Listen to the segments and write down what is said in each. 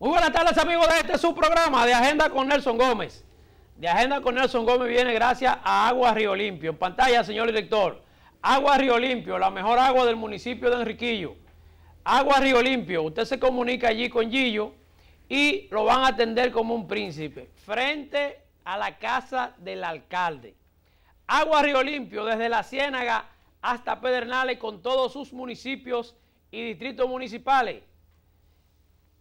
Muy buenas tardes, amigos de este su programa de Agenda con Nelson Gómez. De Agenda con Nelson Gómez viene gracias a Agua Río Limpio. En pantalla, señor director, Agua Río Limpio, la mejor agua del municipio de Enriquillo. Agua Río Limpio, usted se comunica allí con Gillo y lo van a atender como un príncipe, frente a la casa del alcalde. Agua Río Limpio, desde La Ciénaga hasta Pedernales, con todos sus municipios y distritos municipales.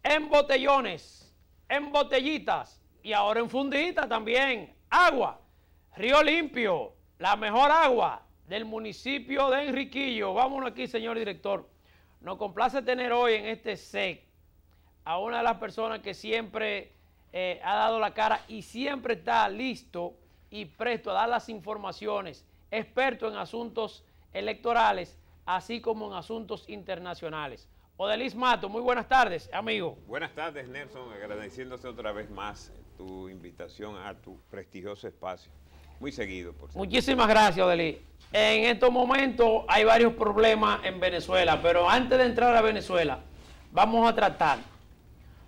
En botellones, en botellitas y ahora en funditas también. Agua Río Limpio, la mejor agua del municipio de Enriquillo. Vámonos aquí, señor director. Nos complace tener hoy en este SEC a una de las personas que siempre ha dado la cara y siempre está listo y presto a dar las informaciones, experto en asuntos electorales, así como en asuntos internacionales. Odelis Mato, muy buenas tardes, amigo. Buenas tardes, Nelson, agradeciéndose otra vez más tu invitación a tu prestigioso espacio. Muy seguido, por cierto. Muchísimas gracias, Odelis. En estos momentos hay varios problemas en Venezuela, pero antes de entrar a Venezuela, vamos a tratar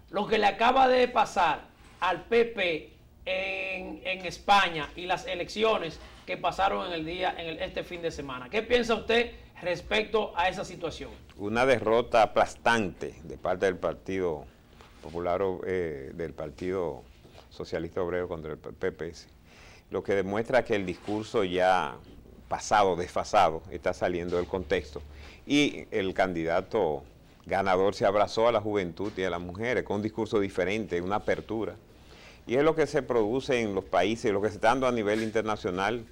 lo que le acaba de pasar al PP en España y las elecciones que pasaron este fin de semana. ¿Qué piensa usted respecto a esa situación? Una derrota aplastante de parte del Partido Popular, del Partido Socialista Obrero contra el PP, lo que demuestra que el discurso ya pasado, desfasado, está saliendo del contexto y el candidato ganador se abrazó a la juventud y a las mujeres con un discurso diferente, una apertura. Y es lo que se produce en los países, lo que se está dando a nivel internacional,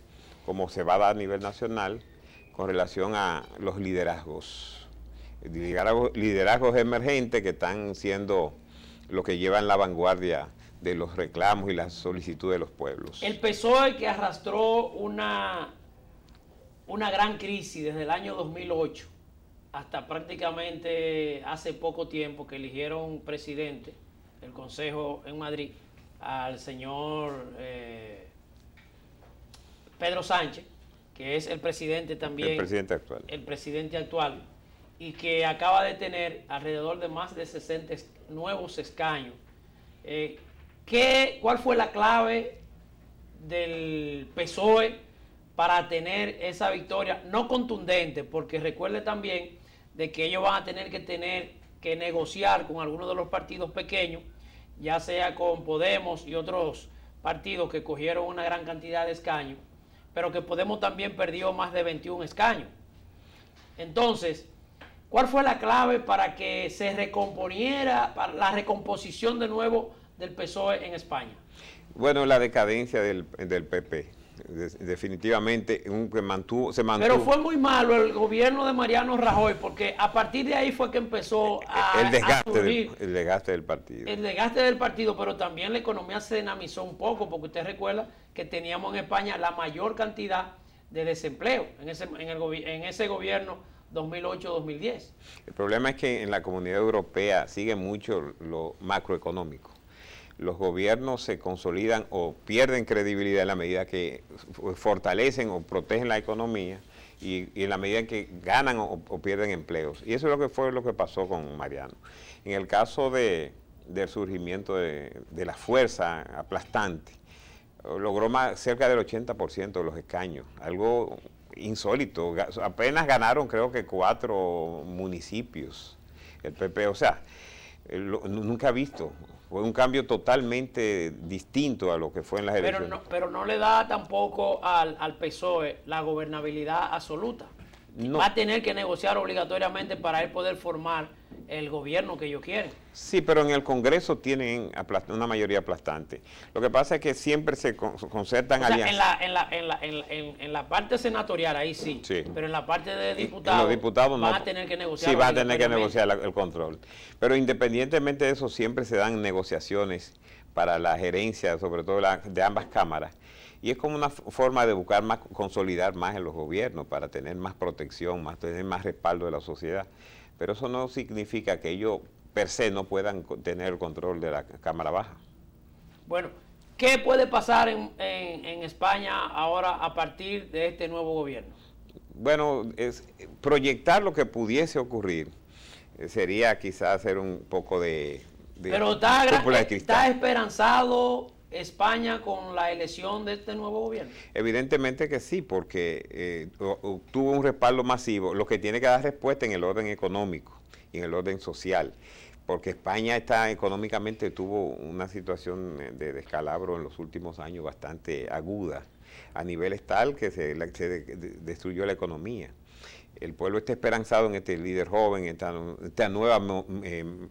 como se va a dar a nivel nacional, con relación a los liderazgos. Liderazgos emergentes que están siendo lo que llevan la vanguardia de los reclamos y las solicitudes de los pueblos. El PSOE, que arrastró una gran crisis desde el año 2008 hasta prácticamente hace poco tiempo que eligieron presidente del Consejo en Madrid al señor Pedro Sánchez, que es el presidente también. El presidente actual. El presidente actual, y que acaba de tener alrededor de más de 60 nuevos escaños. ¿Cuál fue la clave del PSOE para tener esa victoria? No contundente, porque recuerde también de que ellos van a tener que negociar con algunos de los partidos pequeños, ya sea con Podemos y otros partidos que cogieron una gran cantidad de escaños, pero que Podemos también perdió más de 21 escaños. Entonces, ¿cuál fue la clave para que se recomponiera, para la recomposición de nuevo del PSOE en España? Bueno, la decadencia del PP. Definitivamente se mantuvo. Pero fue muy malo el gobierno de Mariano Rajoy, porque a partir de ahí fue que empezó el desgaste del partido. El desgaste del partido, pero también la economía se dinamizó un poco, porque usted recuerda que teníamos en España la mayor cantidad de desempleo en ese gobierno 2008-2010. El problema es que en la Comunidad Europea sigue mucho lo macroeconómico. Los gobiernos se consolidan o pierden credibilidad en la medida que fortalecen o protegen la economía y en la medida que ganan o pierden empleos. Y eso es lo que pasó con Mariano. En el caso del surgimiento de la fuerza aplastante, logró cerca del 80% de los escaños, algo insólito. Apenas ganaron, creo que 4 municipios el PP, o sea, nunca visto. Fue un cambio totalmente distinto a lo que fue en las elecciones. Pero no le da tampoco al PSOE la gobernabilidad absoluta. No. Va a tener que negociar obligatoriamente para él poder formar el gobierno que ellos quieren. Sí, pero en el Congreso tienen una mayoría aplastante. Lo que pasa es que siempre se concertan alianzas. En la parte senatorial, ahí sí, pero en la parte de diputados, los diputados van a tener que negociar. Sí, van a tener que negociar el control. Pero independientemente de eso, siempre se dan negociaciones para la gerencia, sobre todo de ambas cámaras. Y es como una forma de buscar consolidar más en los gobiernos para tener más protección, tener más respaldo de la sociedad. Pero eso no significa que ellos per se no puedan tener el control de la Cámara Baja. Bueno, ¿qué puede pasar en España ahora a partir de este nuevo gobierno? Bueno, proyectar lo que pudiese ocurrir sería quizás hacer un poco de Pero cúpula de cristal. ¿Está esperanzado España con la elección de este nuevo gobierno? Evidentemente que sí, porque tuvo un respaldo masivo, lo que tiene que dar respuesta en el orden económico y en el orden social, porque España económicamente tuvo una situación de descalabro en los últimos años bastante aguda, a nivel tal que se destruyó la economía. El pueblo está esperanzado en este líder joven, en esta nueva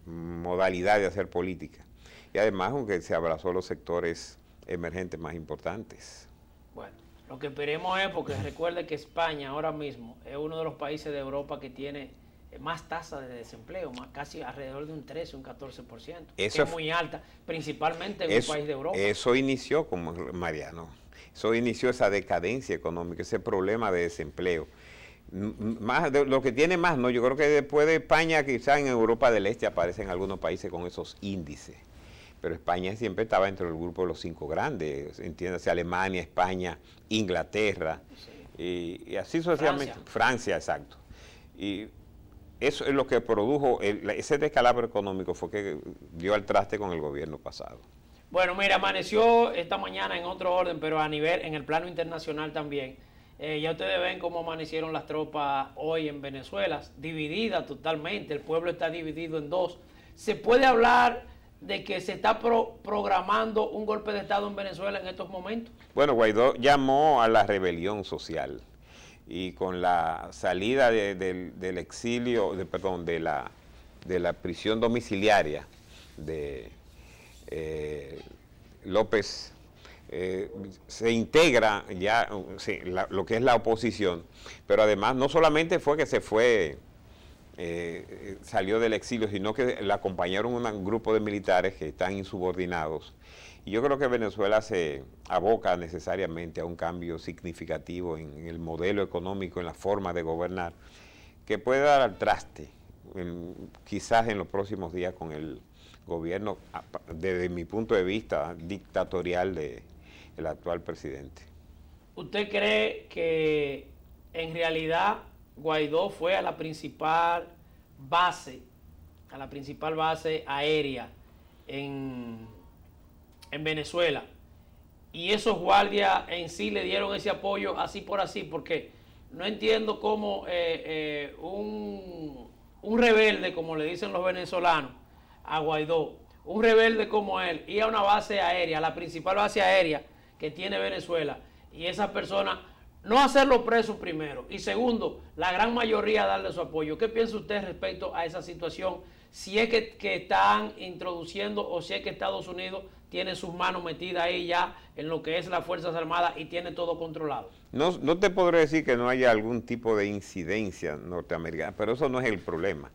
modalidad de hacer política. Y además, aunque se abrazó los sectores emergentes más importantes. Bueno, lo que esperemos es, porque recuerde que España ahora mismo es uno de los países de Europa que tiene más tasa de desempleo, casi alrededor de un 13, un 14%. Eso es muy alta, principalmente en un país de Europa. Eso inició, como Mariano, eso inició esa decadencia económica, ese problema de desempleo. Más de lo que tiene más, ¿no? Yo creo que después de España, quizá en Europa del Este aparecen algunos países con esos índices. Pero España siempre estaba dentro del grupo de los 5 grandes, entiéndase, Alemania, España, Inglaterra, sí. y así sucesivamente. Francia, exacto. Y eso es lo que produjo, ese descalabro económico fue que dio al traste con el gobierno pasado. Bueno, mira, amaneció esta mañana en otro orden, pero a nivel, en el plano internacional también. Ya ustedes ven cómo amanecieron las tropas hoy en Venezuela, divididas totalmente, el pueblo está dividido en dos. ¿Se puede hablar de que se está programando un golpe de Estado en Venezuela en estos momentos? Bueno, Guaidó llamó a la rebelión social y con la salida del exilio, de la prisión domiciliaria de López, se integra ya lo que es la oposición, pero además no solamente fue que se fue, salió del exilio, sino que la acompañaron un grupo de militares que están insubordinados. Y yo creo que Venezuela se aboca necesariamente a un cambio significativo en el modelo económico, en la forma de gobernar, que puede dar al traste, quizás en los próximos días, con el gobierno, desde mi punto de vista, dictatorial del actual presidente. ¿Usted cree que en realidad Guaidó fue a la principal base aérea en Venezuela, y esos guardias en sí le dieron ese apoyo así por así? Porque no entiendo cómo un rebelde, como le dicen los venezolanos a Guaidó, un rebelde como él, ir a una base aérea, la principal base aérea que tiene Venezuela, y esas personas no hacerlo preso primero, y segundo, la gran mayoría darle su apoyo. ¿Qué piensa usted respecto a esa situación? Si es que están introduciendo, o si es que Estados Unidos tiene sus manos metidas ahí ya en lo que es las Fuerzas Armadas y tiene todo controlado. No te podré decir que no haya algún tipo de incidencia norteamericana, pero eso no es el problema.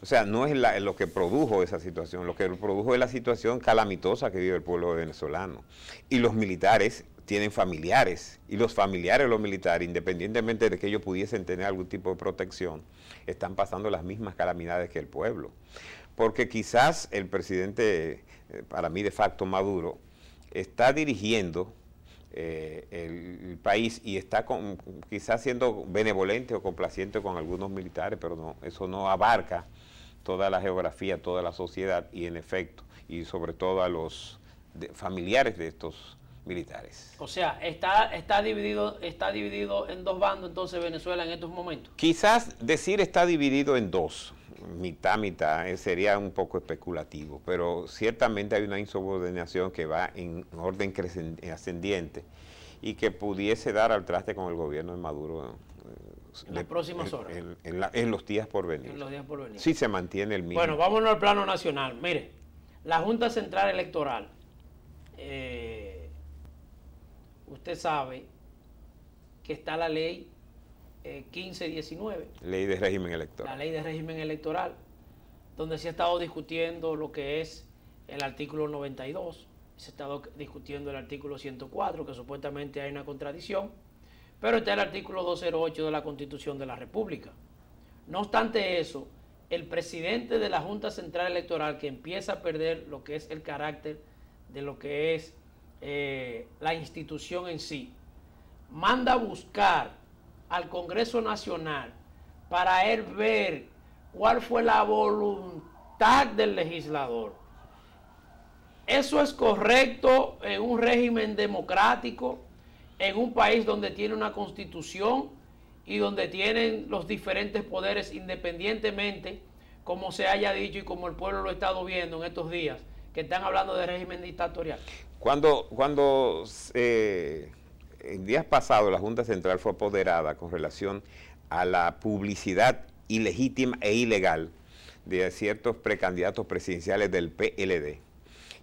O sea, no es lo que produjo esa situación, lo que produjo es la situación calamitosa que vive el pueblo venezolano. Y los militares tienen familiares, y los familiares de los militares, independientemente de que ellos pudiesen tener algún tipo de protección, están pasando las mismas calamidades que el pueblo. Porque quizás el presidente, para mí de facto Maduro, está dirigiendo el país y está quizás siendo benevolente o complaciente con algunos militares, pero no, eso no abarca toda la geografía, toda la sociedad, y en efecto, y sobre todo a los familiares de estos militares. O sea, está dividido en dos bandos entonces Venezuela en estos momentos. Quizás decir está dividido en dos, mitad, sería un poco especulativo, pero ciertamente hay una insubordinación que va en orden ascendiente y que pudiese dar al traste con el gobierno de Maduro en las próximas horas. En los días por venir. En los días por venir. Sí se mantiene el mismo. Bueno, vámonos al plano nacional. Mire, la Junta Central Electoral, usted sabe que está la ley 1519. Ley de régimen electoral. La ley de régimen electoral, donde se ha estado discutiendo lo que es el artículo 92, se ha estado discutiendo el artículo 104, que supuestamente hay una contradicción, pero está el artículo 208 de la Constitución de la República. No obstante eso, el presidente de la Junta Central Electoral, que empieza a perder lo que es el carácter de lo que es la institución en sí, manda a buscar al Congreso Nacional para él ver cuál fue la voluntad del legislador. ¿Eso es correcto en un régimen democrático, en un país donde tiene una constitución y donde tienen los diferentes poderes independientemente, como se haya dicho y como el pueblo lo ha estado viendo en estos días, que están hablando de régimen dictatorial? Cuando en días pasados la Junta Central fue apoderada con relación a la publicidad ilegítima e ilegal de ciertos precandidatos presidenciales del PLD,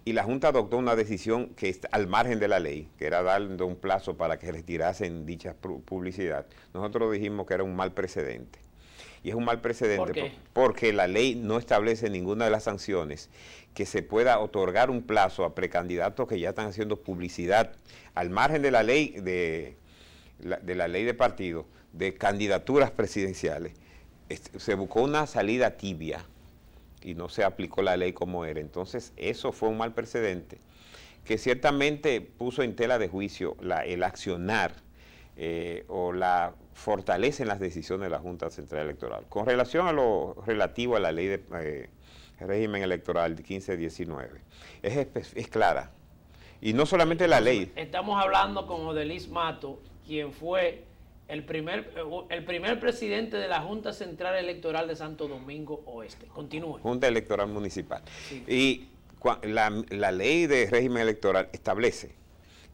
y la Junta adoptó una decisión que está al margen de la ley, que era dando un plazo para que retirasen dicha publicidad. Nosotros dijimos que era un mal precedente. Y es un mal precedente ¿Por qué? porque la ley no establece ninguna de las sanciones que se pueda otorgar un plazo a precandidatos que ya están haciendo publicidad al margen de la ley de la ley de partido, de candidaturas presidenciales. Se buscó una salida tibia y no se aplicó la ley como era. Entonces, eso fue un mal precedente que ciertamente puso en tela de juicio el accionar o la fortaleza en las decisiones de la Junta Central Electoral. Con relación a lo relativo a la ley de régimen electoral de 1519, es clara. Y no solamente la ley. Estamos hablando con Odelis Mato, quien fue el primer presidente de la Junta Central Electoral de Santo Domingo Oeste. Continúe. Junta Electoral Municipal. Sí. Y la ley de régimen electoral establece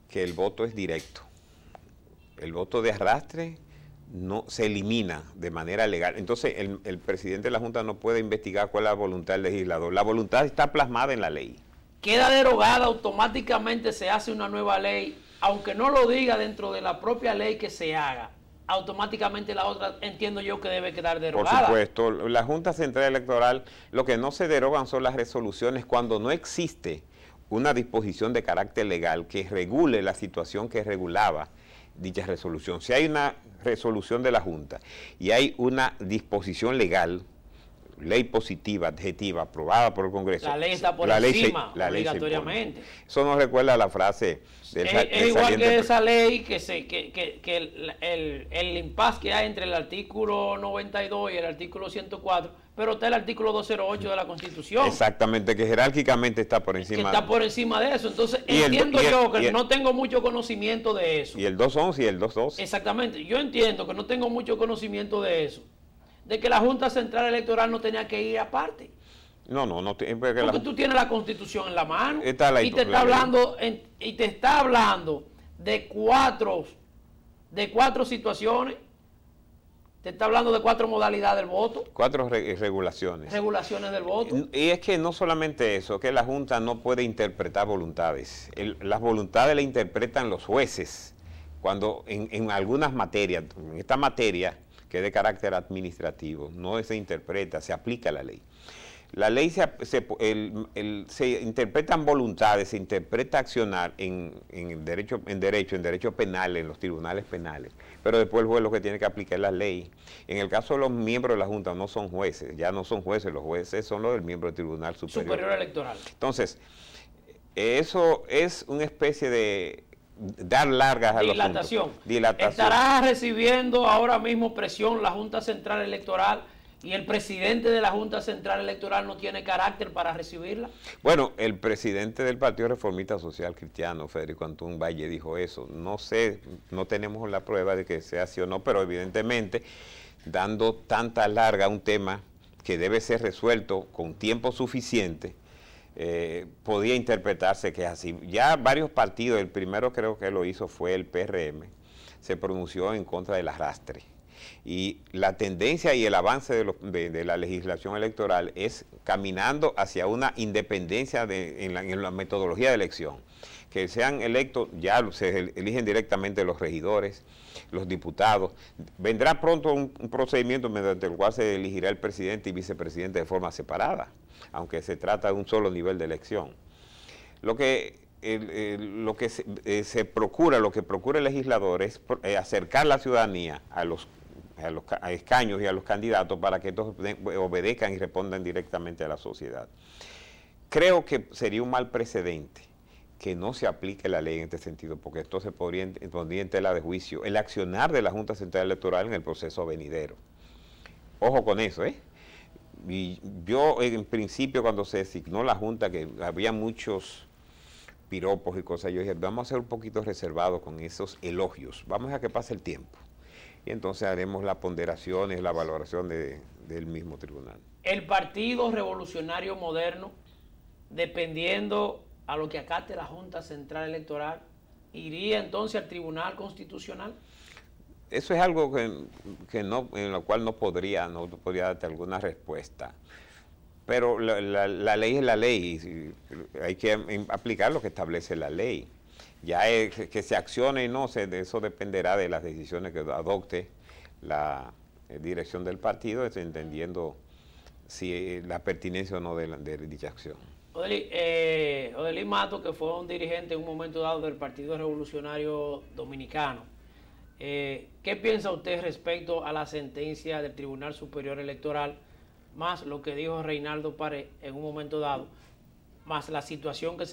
que el voto es directo. El voto de arrastre no se elimina de manera legal. Entonces el presidente de la Junta no puede investigar cuál es la voluntad del legislador. La voluntad está plasmada en la ley. Queda derogada, automáticamente se hace una nueva ley, aunque no lo diga dentro de la propia ley que se haga. Automáticamente la otra, entiendo yo, que debe quedar derogada. Por supuesto, la Junta Central Electoral, lo que no se derogan son las resoluciones cuando no existe una disposición de carácter legal que regule la situación que regulaba dicha resolución. Si hay una resolución de la Junta y hay una disposición legal, ley positiva, adjetiva, aprobada por el Congreso. La ley está por encima, obligatoriamente. Eso nos recuerda a la frase del es igual que esa ley que el impasse que hay entre el artículo 92 y el artículo 104, pero está el artículo 208 de la Constitución. Exactamente, que jerárquicamente está por encima. Que está por encima de eso. Entonces, entiendo yo que no tengo mucho conocimiento de eso. Y el 211 y el 212. Exactamente. Yo entiendo que no tengo mucho conocimiento de eso. De que la Junta Central Electoral no tenía que ir aparte. No. Porque tú tienes la Constitución en la mano y te está hablando de cuatro situaciones. Te está hablando de 4 modalidades del voto. 4 regulaciones. Regulaciones del voto. Y es que no solamente eso, que la Junta no puede interpretar voluntades. Las voluntades las interpretan los jueces cuando en algunas materias, en esta materia que es de carácter administrativo, no se interpreta, se aplica la ley. La ley se interpretan voluntades, se interpreta accionar en derecho penal, en los tribunales penales, pero después el juez lo que tiene que aplicar es la ley. En el caso de los miembros de la Junta no son jueces, ya no son jueces, los jueces son los del miembro del Tribunal Superior Electoral. Entonces, eso es una especie de dar largas a los asuntos. Dilatación. ¿Estará recibiendo ahora mismo presión la Junta Central Electoral y el presidente de la Junta Central Electoral no tiene carácter para recibirla? Bueno, el presidente del Partido Reformista Social Cristiano, Federico Antún Valle, dijo eso. No sé, no tenemos la prueba de que sea así o no, pero evidentemente dando tanta larga a un tema que debe ser resuelto con tiempo suficiente, podía interpretarse que es así. Ya varios partidos, el primero creo que lo hizo fue el PRM, se pronunció en contra del arrastre. Y la tendencia y el avance de la legislación electoral es caminando hacia una independencia en la metodología de elección. Que sean electos, ya se eligen directamente los regidores, los diputados. Vendrá pronto un procedimiento mediante el cual se elegirá el presidente y vicepresidente de forma separada, aunque se trata de un solo nivel de elección. Lo que se procura, lo que procura el legislador es acercar la ciudadanía a los escaños y a los candidatos para que estos obedezcan y respondan directamente a la sociedad. Creo que sería un mal precedente que no se aplique la ley en este sentido, porque esto se pondría en tela de juicio el accionar de la Junta Central Electoral en el proceso venidero. Ojo con eso, ¿eh? Y yo, en principio, cuando se designó la Junta, que había muchos piropos y cosas. Yo dije, vamos a ser un poquito reservados con esos elogios, vamos a que pase el tiempo. Y entonces haremos las ponderaciones, la valoración del mismo tribunal. El Partido Revolucionario Moderno, dependiendo a lo que acate la Junta Central Electoral, ¿iría entonces al Tribunal Constitucional? Eso es algo que no, en lo cual no podría darte alguna respuesta. Pero la ley es la ley, y hay que aplicar lo que establece la ley. Ya que se accione y no, de eso dependerá de las decisiones que adopte la dirección del partido, entendiendo si la pertinencia o no de dicha acción. Odelí Mato, que fue un dirigente en un momento dado del Partido Revolucionario Dominicano, ¿qué piensa usted respecto a la sentencia del Tribunal Superior Electoral, más lo que dijo Reinaldo Pared en un momento dado, más la situación que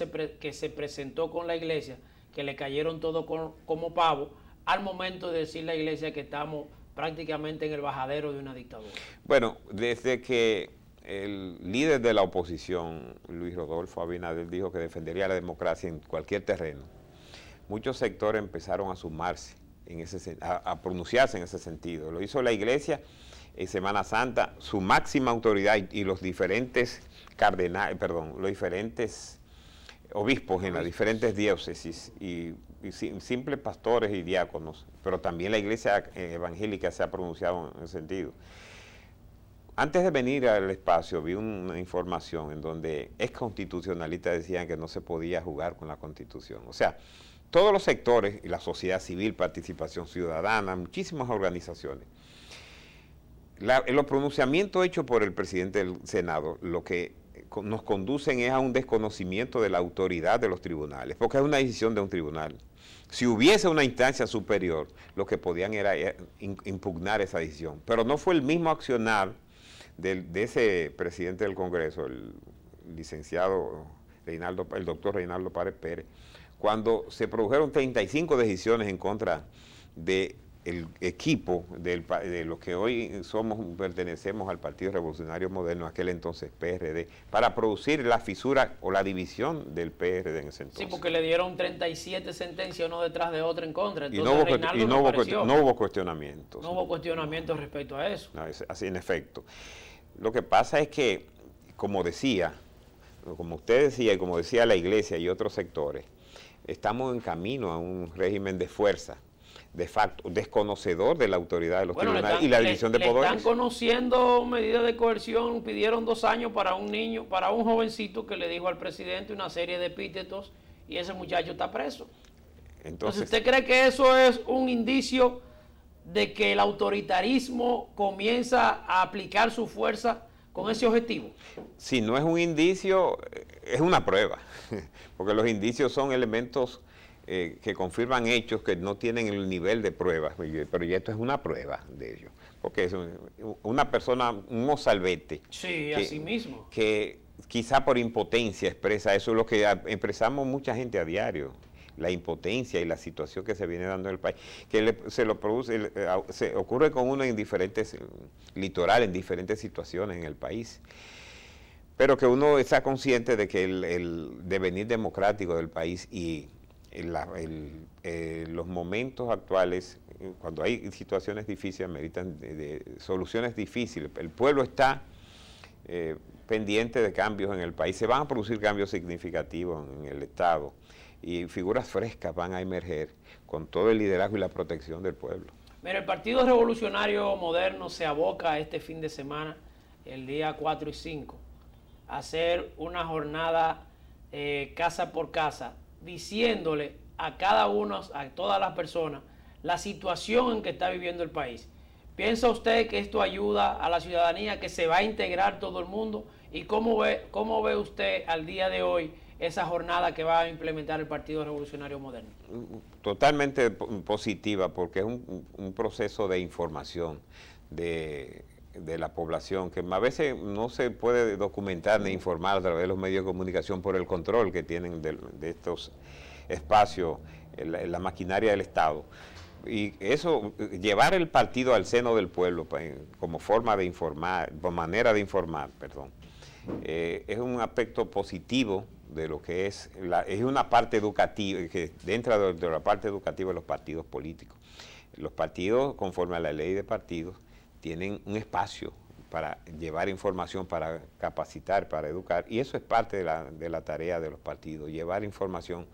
se presentó con la iglesia, que le cayeron todo como pavo, al momento de decir la iglesia que estamos prácticamente en el bajadero de una dictadura? Bueno, desde que el líder de la oposición, Luis Rodolfo Abinader, dijo que defendería la democracia en cualquier terreno, muchos sectores empezaron a sumarse, a pronunciarse en ese sentido. Lo hizo la iglesia en Semana Santa, su máxima autoridad y los diferentes los diferentes obispos en las diferentes diócesis y simples pastores y diáconos, pero también la iglesia evangélica se ha pronunciado en ese sentido. Antes de venir al espacio vi una información en donde exconstitucionalistas decían que no se podía jugar con la Constitución. O sea, todos los sectores, y la sociedad civil, participación ciudadana, muchísimas organizaciones, los pronunciamientos hechos por el presidente del Senado, lo que nos conducen es a un desconocimiento de la autoridad de los tribunales, porque es una decisión de un tribunal. Si hubiese una instancia superior, lo que podían era impugnar esa decisión, pero no fue el mismo accionar de ese presidente del Congreso, el licenciado el doctor Reinaldo Pared Pérez, cuando se produjeron 35 decisiones en contra del equipo de los que hoy pertenecemos al Partido Revolucionario Moderno, aquel entonces PRD, para producir la fisura o la división del PRD en ese entonces. Sí, porque le dieron 37 sentencias uno detrás de otra en contra. Entonces, no hubo cuestionamientos. No hubo cuestionamientos respecto a eso. No, así en efecto. Lo que pasa es que, como usted decía y como decía la iglesia y otros sectores, estamos en camino a un régimen de fuerza, de facto, desconocedor de la autoridad de los tribunales y la división de poderes. Están conociendo medidas de coerción, pidieron 2 años para un niño, para un jovencito que le dijo al presidente una serie de epítetos y ese muchacho está preso. Entonces, ¿usted cree que eso es un indicio de que el autoritarismo comienza a aplicar su fuerza con ese objetivo? Si no es un indicio, es una prueba, porque los indicios son elementos que confirman hechos que no tienen el nivel de pruebas, pero ya esto es una prueba de ello, porque es una persona, un mozalbete. Sí, así mismo. Que quizá por impotencia expresa eso, es lo que expresamos mucha gente a diario, la impotencia y la situación que se viene dando en el país, que se ocurre con uno en diferentes litorales, en diferentes situaciones en el país, pero que uno está consciente de que el devenir democrático del país y los momentos actuales, cuando hay situaciones difíciles, meritan de soluciones difíciles. El pueblo está pendiente de cambios en el país. Se van a producir cambios significativos en el Estado y figuras frescas van a emerger con todo el liderazgo y la protección del pueblo. Mira, el Partido Revolucionario Moderno se aboca este fin de semana, el día 4 y 5, a hacer una jornada casa por casa, diciéndole a cada uno, a todas las personas, la situación en que está viviendo el país. ¿Piensa usted que esto ayuda a la ciudadanía, que se va a integrar todo el mundo? ¿Y cómo ve usted al día de hoy esa jornada que va a implementar el Partido Revolucionario Moderno? Totalmente positiva, porque es un proceso de información de la población, que a veces no se puede documentar ni informar a través de los medios de comunicación por el control que tienen de estos espacios, la maquinaria del Estado. Y eso, llevar el partido al seno del pueblo como forma de informar, como manera de informar, es un aspecto positivo de lo que es una parte educativa, que dentro de la parte educativa de los partidos políticos. Los partidos, conforme a la ley de partidos, tienen un espacio para llevar información, para capacitar, para educar, y eso es parte de la tarea de los partidos, llevar información,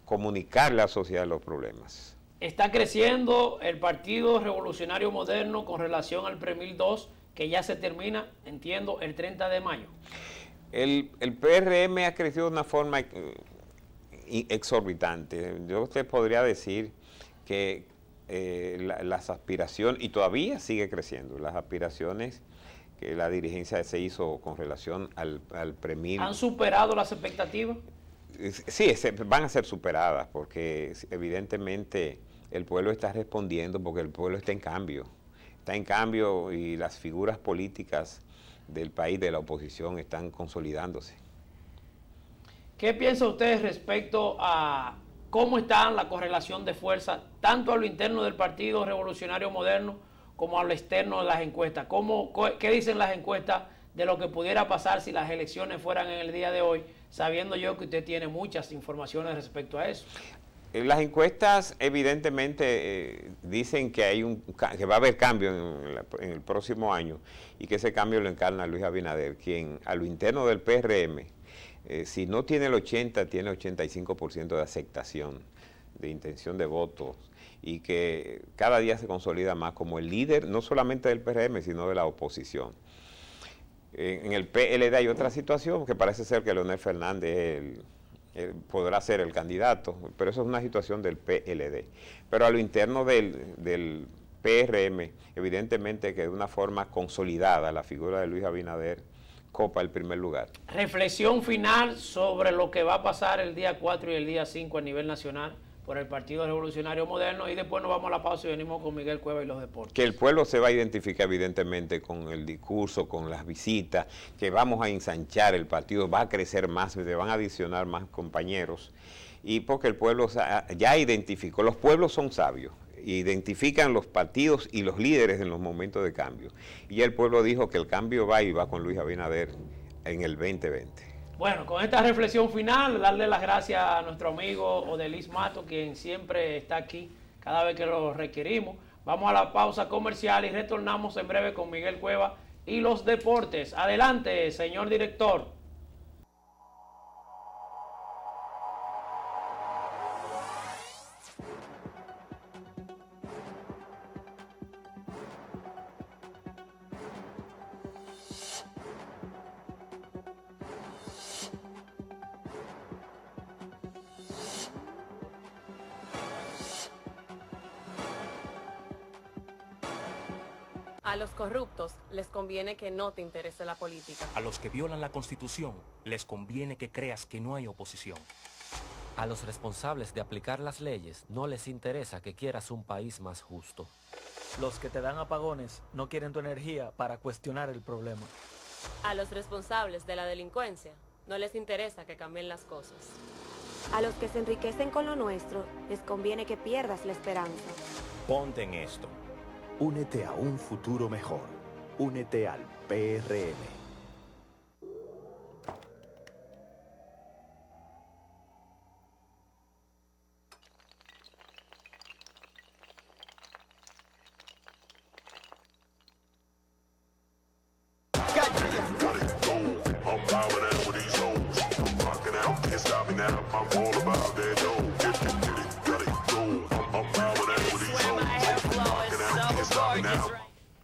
comunicarle a la sociedad los problemas. Está creciendo el Partido Revolucionario Moderno con relación al Premil 2, que ya se termina, entiendo, el 30 de mayo. El PRM ha crecido de una forma exorbitante. Yo te podría decir que las aspiraciones, y todavía sigue creciendo, las aspiraciones que la dirigencia se hizo con relación al Premil. ¿Han superado las expectativas? Sí, van a ser superadas, porque evidentemente el pueblo está respondiendo, porque el pueblo está en cambio y las figuras políticas del país, de la oposición, están consolidándose. ¿Qué piensa usted respecto a cómo está la correlación de fuerza, tanto a lo interno del Partido Revolucionario Moderno como a lo externo de las encuestas? ¿Qué dicen las encuestas de lo que pudiera pasar si las elecciones fueran en el día de hoy, sabiendo yo que usted tiene muchas informaciones respecto a eso? Las encuestas evidentemente dicen que que va a haber cambio en el próximo año, y que ese cambio lo encarna Luis Abinader, quien a lo interno del PRM, si no tiene el 80, tiene 85% de aceptación, de intención de votos, y que cada día se consolida más como el líder, no solamente del PRM, sino de la oposición. En el PLD hay otra situación, que parece ser que Leonel Fernández podrá ser el candidato, pero eso es una situación del PLD. Pero a lo interno del PRM, evidentemente que de una forma consolidada la figura de Luis Abinader copa el primer lugar. Reflexión final sobre lo que va a pasar el día 4 y el día 5 a nivel nacional por el Partido Revolucionario Moderno, y después nos vamos a la pausa y venimos con Miguel Cueva y los deportes. Que el pueblo se va a identificar evidentemente con el discurso, con las visitas, que vamos a ensanchar el partido, va a crecer más, se van a adicionar más compañeros, y porque el pueblo ya identificó, los pueblos son sabios, identifican los partidos y los líderes en los momentos de cambio, y el pueblo dijo que el cambio va con Luis Abinader en el 2020. Bueno, con esta reflexión final, darle las gracias a nuestro amigo Odelis Mato, quien siempre está aquí cada vez que lo requerimos. Vamos a la pausa comercial y retornamos en breve con Miguel Cueva y los deportes. Adelante, señor director. A los corruptos les conviene que no te interese la política. A los que violan la Constitución les conviene que creas que no hay oposición. A los responsables de aplicar las leyes no les interesa que quieras un país más justo. Los que te dan apagones no quieren tu energía para cuestionar el problema. A los responsables de la delincuencia no les interesa que cambien las cosas. A los que se enriquecen con lo nuestro les conviene que pierdas la esperanza. Ponte en esto. Únete a un futuro mejor. Únete al PRM.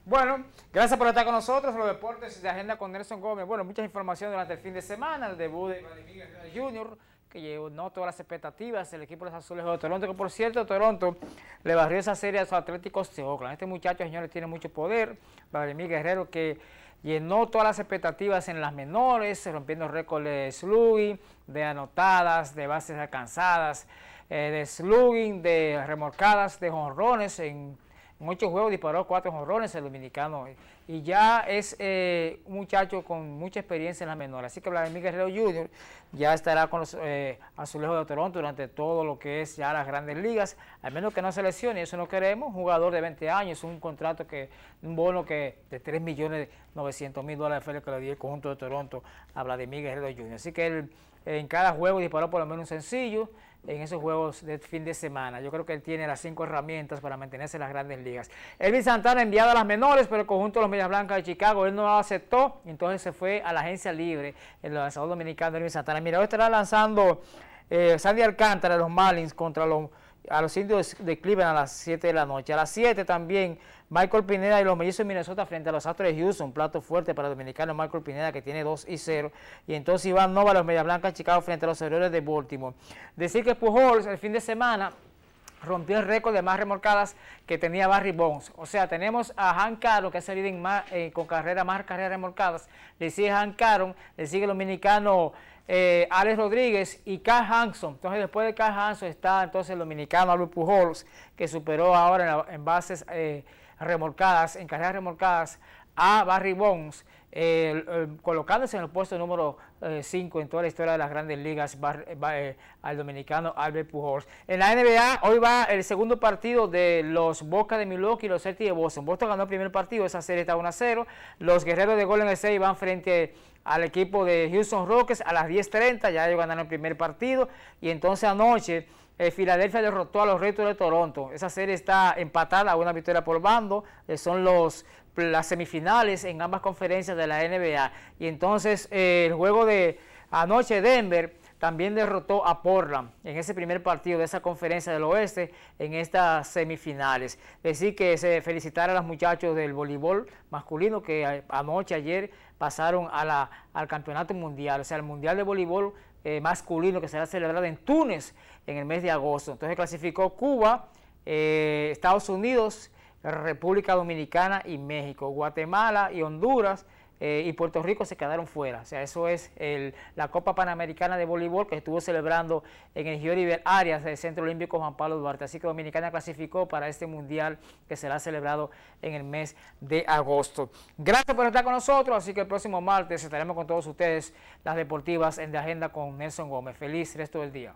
Bueno, gracias por estar con nosotros en los deportes de Agenda con Nelson Gómez. Bueno, muchas informaciones durante el fin de semana, el debut de Vladimir Guerrero Jr., que llenó todas las expectativas, el equipo de los Azulejos de Toronto, que por cierto, Toronto le barrió esa serie a los Atléticos de Oakland. Este muchacho, señores, tiene mucho poder. Vladimir Guerrero, que llenó todas las expectativas en las menores, rompiendo récords de slugging, de anotadas, de bases alcanzadas, de slugging, de remolcadas, de jonrones en En 8 juegos disparó 4 jonrones el dominicano y ya es un muchacho con mucha experiencia en la menor. Así que Vladimir Guerrero Jr. ya estará con los Azulejos de Toronto durante todo lo que es ya las grandes ligas, al menos que no se lesione, eso no queremos. Un jugador de 20 años, un contrato un bono de $3.900.000 fue el que le dio el conjunto de Toronto a Vladimir Guerrero Jr. Así que él en cada juego disparó por lo menos un sencillo en esos juegos de fin de semana. Yo creo que él tiene las 5 herramientas para mantenerse en las grandes ligas. Elvin Santana enviado a las menores, pero el conjunto de los Medias Blancas de Chicago, él no lo aceptó, entonces se fue a la agencia libre, el lanzador dominicano Elvin Santana. Mira, hoy estará lanzando Sandy Alcántara de los Marlins contra a los Indios de Cleveland a las 7 de la noche. A las 7 también Michael Pineda y los Mellizos de Minnesota frente a los Astros de Houston, un plato fuerte para el dominicano Michael Pineda, que tiene 2-0. Y entonces Iván Nova, los Medias Blancas de Chicago frente a los Orioles de Baltimore. Decir que Pujols el fin de semana rompió el récord de más remolcadas que tenía Barry Bonds. O sea, tenemos a Hank Aaron, que es el líder con más carreras remolcadas. Le sigue Hank Aaron, le sigue el dominicano Alex Rodríguez y Carl Hanson. Entonces después de Carl Hanson está entonces el dominicano Albert Pujols, que superó ahora en bases remolcadas, en carreras remolcadas a Barry Bonds, colocándose en el puesto número 5 en toda la historia de las grandes ligas al dominicano Albert Pujols. En la NBA hoy va el segundo partido de los Boca de Milwaukee y los Celtics de Boston. Boston ganó el primer partido, esa serie está 1-0. Los Guerreros de Golden State van frente al equipo de Houston Rockets a las 10:30, ya ellos ganaron el primer partido. Y entonces anoche Filadelfia derrotó a los Red Sox de Toronto. Esa serie está empatada a una victoria por bando. Son las semifinales en ambas conferencias de la NBA. Y entonces el juego de anoche Denver también derrotó a Portland en ese primer partido de esa conferencia del oeste en estas semifinales. Decir que se felicitar a los muchachos del voleibol masculino que ayer pasaron al campeonato mundial, o sea, el mundial de voleibol masculino que será celebrado en Túnez en el mes de agosto. Entonces clasificó Cuba, Estados Unidos, República Dominicana y México. Guatemala y Honduras y Puerto Rico se quedaron fuera. O sea, eso es la Copa Panamericana de Voleibol que estuvo celebrando en el Gioribel Arias del Centro Olímpico Juan Pablo Duarte. Así que Dominicana clasificó para este mundial que será celebrado en el mes de agosto. Gracias por estar con nosotros. Así que el próximo martes estaremos con todos ustedes las deportivas en De Agenda con Nelson Gómez. Feliz resto del día.